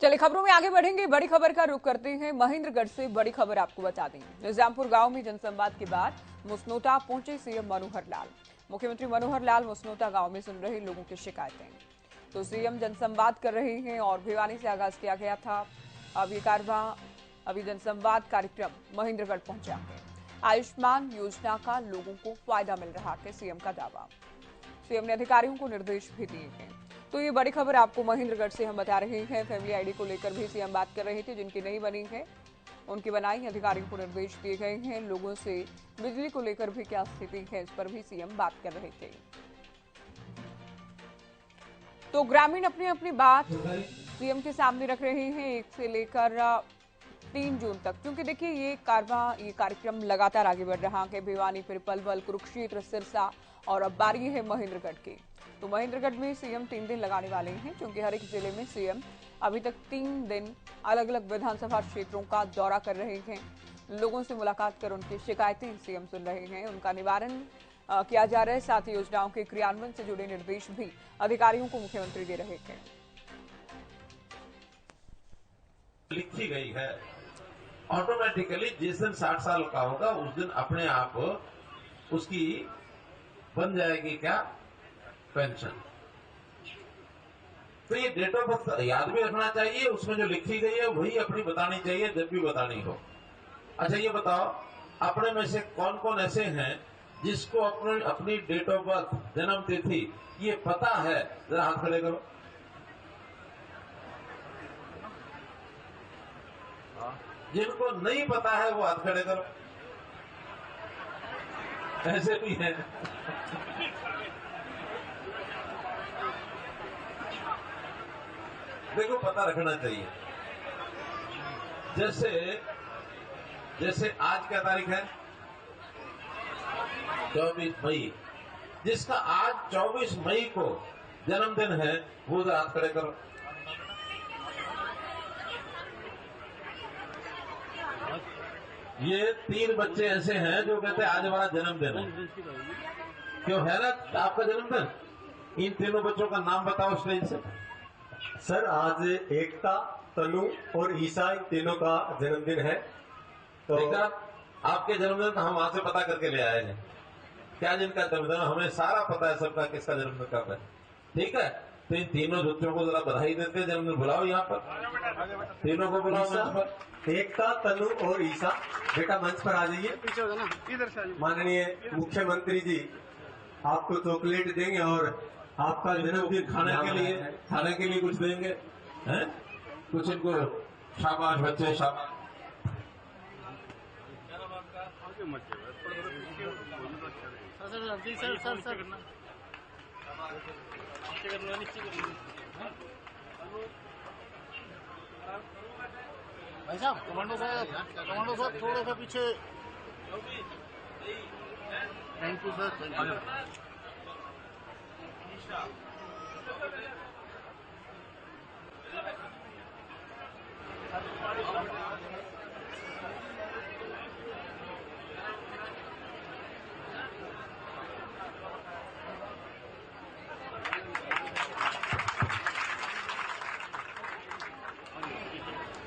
चलिए खबरों में आगे बढ़ेंगे। बड़ी खबर का रुख करते हैं महेंद्रगढ़ से। बड़ी खबर आपको बता दें, निजामपुर गांव में जनसंवाद के बाद मुसनोता पहुंचे सीएम मनोहर लाल। मुख्यमंत्री मनोहर लाल मुसनोता गांव में सुन रहे लोगों की शिकायतें। तो सीएम जनसंवाद कर रहे हैं और भिवानी से आगाज किया गया था। अभी जनसंवाद कार्यक्रम महेंद्रगढ़ पहुंचा है। आयुष्मान योजना का लोगों को फायदा मिल रहा है, सीएम का दावा। सीएम ने अधिकारियों को निर्देश भी दिए हैं। तो ये बड़ी खबर आपको महेंद्रगढ़ से हम बता रहे हैं। फैमिली आईडी को लेकर भी सीएम बात कर रहे थे। जिनकी नहीं बनी है उनकी बनाई, अधिकारियों को निर्देश दिए गए हैं। लोगों से बिजली को लेकर भी क्या स्थिति है, इस पर भी सीएम बात कर रहे थे। तो ग्रामीण अपनी अपनी बात सीएम के सामने रख रहे हैं, 1 से लेकर 3 जून तक। क्योंकि देखिए ये कार्यक्रम लगातार आगे बढ़ रहा है। भिवानी, फिर पलवल, कुरुक्षेत्र, सिरसा और अब बारी है महेंद्रगढ़ की। तो महेंद्रगढ़ में सीएम 3 दिन लगाने वाले हैं, क्योंकि हर एक जिले में सीएम अभी तक 3 दिन अलग अलग विधानसभा क्षेत्रों का दौरा कर रहे हैं। लोगों से मुलाकात कर उनकी शिकायतें सीएम सुन रहे हैं, उनका निवारण किया जा रहा है। साथ ही योजनाओं के क्रियान्वयन से जुड़े निर्देश भी अधिकारियों को मुख्यमंत्री दे रहे हैं। लिखी गई है, ऑटोमेटिकली जिस दिन 60 साल का होगा उस दिन अपने आप उसकी बन जाएगी क्या, पेंशन। तो ये डेट ऑफ बर्थ याद भी रखना चाहिए, उसमें जो लिखी गई है वही अपनी बतानी चाहिए जब भी बतानी हो। अच्छा ये बताओ, अपने में से कौन कौन ऐसे हैं जिसको अपनी डेट ऑफ बर्थ, जन्म तिथि ये पता है? जरा हाथ खड़े करो। जिनको नहीं पता है वो हाथ खड़े करो। ऐसे भी हैं। देखो पता रखना चाहिए। जैसे आज क्या तारीख है? 24 मई। जिसका आज 24 मई को जन्मदिन है वो हाथ खड़े करो। ये 3 बच्चे ऐसे हैं जो कहते हैं आज हमारा जन्मदिन है। क्यों है ना आपका जन्मदिन? इन तीनों बच्चों का नाम बताओ स्टेज से। सर आज एकता, तनु और ईसा तीनों का जन्मदिन है। तो देखा, आपके जन्मदिन तो हम वहां से पता करके ले आए हैं। क्या जिनका जन्मदिन हमें सारा पता है सबका, किसका जन्मदिन कब है। ठीक है, तो इन तीनों बच्चों को जरा बधाई देते हैं। जन्मदिन बुलाओ यहाँ पर, तीनों को बुलाओ मंच पर। एकता, तनु और ईसा बेटा मंच पर आ जाइए। माननीय मुख्यमंत्री जी आपको चॉकलेट देंगे और आपका जन्मदिन खाने के लिए कुछ देंगे हैं? कुछ इनको शाबाश बच्चे, शाबाश। सर भाई साहब, कमांडो साहब थोड़ा सा पीछे। Thank you sir, thank you.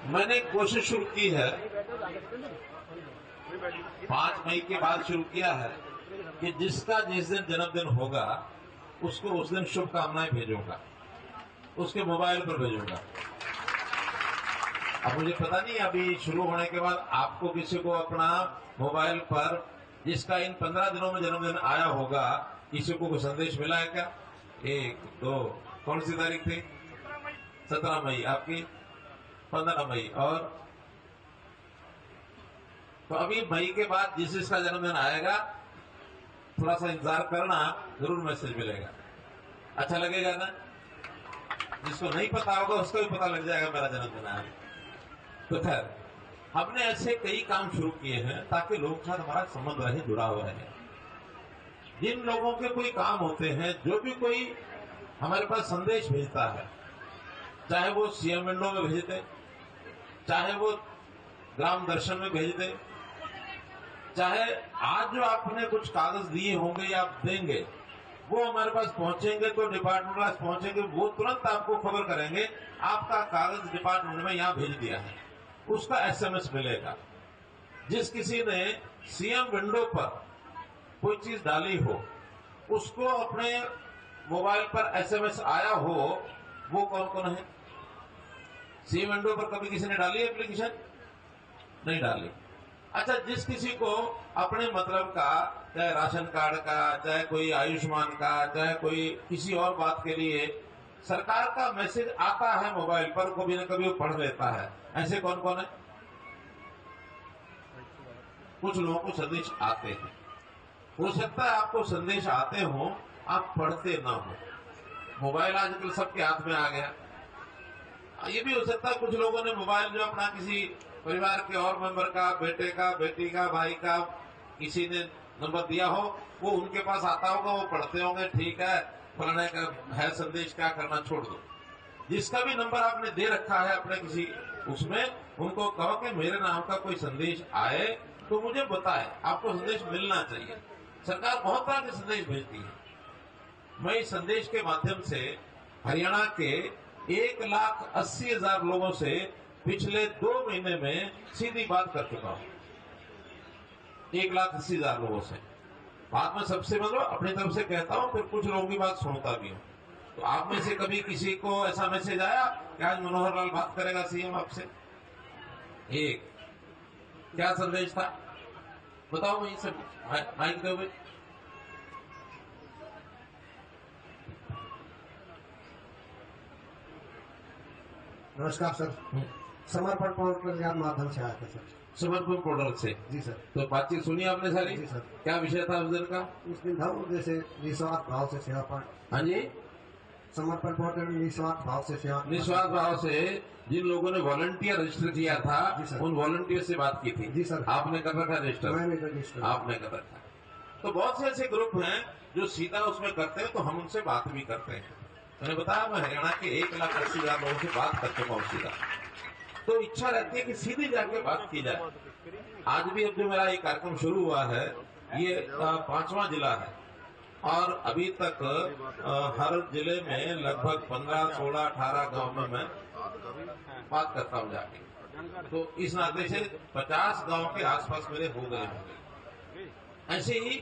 मैंने कोशिश शुरू की है, 5 मई के बाद शुरू किया है कि जिसका जिस दिन जन्मदिन होगा उसको उस दिन शुभकामनाएं भेजूंगा, उसके मोबाइल पर भेजूंगा। अब मुझे पता नहीं अभी शुरू होने के बाद आपको किसी को अपना मोबाइल पर जिसका इन 15 दिनों में जन्मदिन आया होगा, किसी को कोई संदेश मिला है क्या? 1, 2, कौन सी तारीख थी? 17 मई, आपकी 15 मई। और तो अभी मई के बाद जिस जिसका जन्मदिन आएगा थोड़ा सा इंतजार करना, जरूर मैसेज मिलेगा। अच्छा लगेगा ना? जिसको नहीं पता होगा उसको भी पता लग जाएगा मेरा जन्मदिन आया। तो खैर, हमने ऐसे कई काम शुरू किए हैं ताकि लोगों के साथ हमारा संबंध रहे, जुड़ा हुआ रहे। जिन लोगों के कोई काम होते हैं, जो भी कोई हमारे पास संदेश भेजता है, चाहे वो सीएम विंडो में भेज दे, चाहे वो ग्राम दर्शन में भेज दे, चाहे आज जो आपने कुछ कागज दिए होंगे या आप देंगे, वो हमारे पास पहुंचेंगे तो डिपार्टमेंट वाले पहुंचेंगे, वो तुरंत आपको खबर करेंगे आपका कागज डिपार्टमेंट में यहाँ भेज दिया है, उसका एसएमएस मिलेगा। जिस किसी ने सीएम विंडो पर कोई चीज डाली हो, उसको अपने मोबाइल पर एसएमएस आया हो, वो कौन कौन है? सीएम विंडो पर कभी किसी ने डाली एप्लीकेशन? नहीं डाली। अच्छा, जिस किसी को अपने मतलब का, चाहे राशन कार्ड का, चाहे कोई आयुष्मान का, चाहे कोई किसी और बात के लिए सरकार का मैसेज आता है मोबाइल पर, कभी न कभी वो पढ़ लेता है, ऐसे कौन कौन है? कुछ लोगों को संदेश आते हैं। हो सकता है आपको संदेश आते हो, आप पढ़ते ना हो। मोबाइल आजकल सबके हाथ में आ गया। ये भी हो सकता है कुछ लोगों ने मोबाइल जो अपना किसी परिवार के और मेंबर का, बेटे का, बेटी का, भाई का, किसी ने नंबर दिया हो, वो उनके पास आता होगा, वो पढ़ते होंगे, ठीक है फलाने का है संदेश, क्या करना छोड़ दो। जिसका भी नंबर आपने दे रखा है अपने किसी उसमें, उनको कहो कि मेरे नाम का कोई संदेश आए तो मुझे बताए, आपको संदेश मिलना चाहिए। सरकार बहुत तरह के संदेश भेजती है। मैं इस संदेश के माध्यम से हरियाणा के 1,80,000 लोगों से पिछले 2 महीने में सीधी बात कर चुका हूं। 1,80,000 लोगों से बात में सबसे मतलब अपनी तरफ से कहता हूं, फिर कुछ लोगों की बात सुनता भी हूं। तो आप में से कभी किसी को ऐसा मैसेज आया कि आज मनोहर लाल बात करेगा सीएम आपसे? एक क्या संदेश था बताओ, वही सब माइक दो भाई। नमस्कार सर, समर्पण पोर्टल के माध्यम से आया था सर। समर्पण पोर्टल से? जी सर। तो बातचीत सुनी आपने सारी? जी सर। क्या विषय था उस दिन का? उस दिन था वो जैसे निस्वार्थ भाव से सेवा पाठ। हाँ जी, समर्पण पोर्टल में निस्वार्थ भाव से सेवा। निस्वार्थ भाव से जिन लोगों ने वॉलंटियर रजिस्टर किया जी था, सर। उन वॉलंटियर से बात की थी। जी सर। आपने कर रखा रजिस्टर? मैंने रजिस्टर। आपने कर रखा। तो बहुत से ऐसे ग्रुप हैं जो सीधा उसमें करते हैं, तो हम उनसे बात भी करते हैं। मैंने बताया मैं हरियाणा के 1,80,000 लोगों से बात कर चुका हूँ सीधा। तो इच्छा रहती है कि सीधी जाके बात की जाए। आज भी अब जो मेरा ये कार्यक्रम शुरू हुआ है, ये 5वां जिला है और अभी तक हर जिले में लगभग 15, 16, 18 गांव में मैं बात करता हूँ जाके। तो इस नाते से 50 गांव के आसपास मेरे हो गए होंगे। ऐसे ही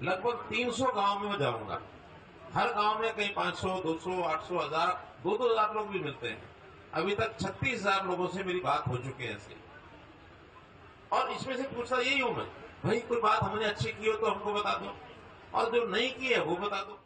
लगभग 300 गांव में मैं जाऊंगा। हर गांव में कहीं 500, 200, 800, 1000, 2,000 लोग भी मिलते हैं। अभी तक 36,000 लोगों से मेरी बात हो चुकी है ऐसे। और इसमें से पूछता यही हूं मैं, भाई कोई बात हमने अच्छी की हो तो हमको बता दो, और जो नहीं की है वो बता दो।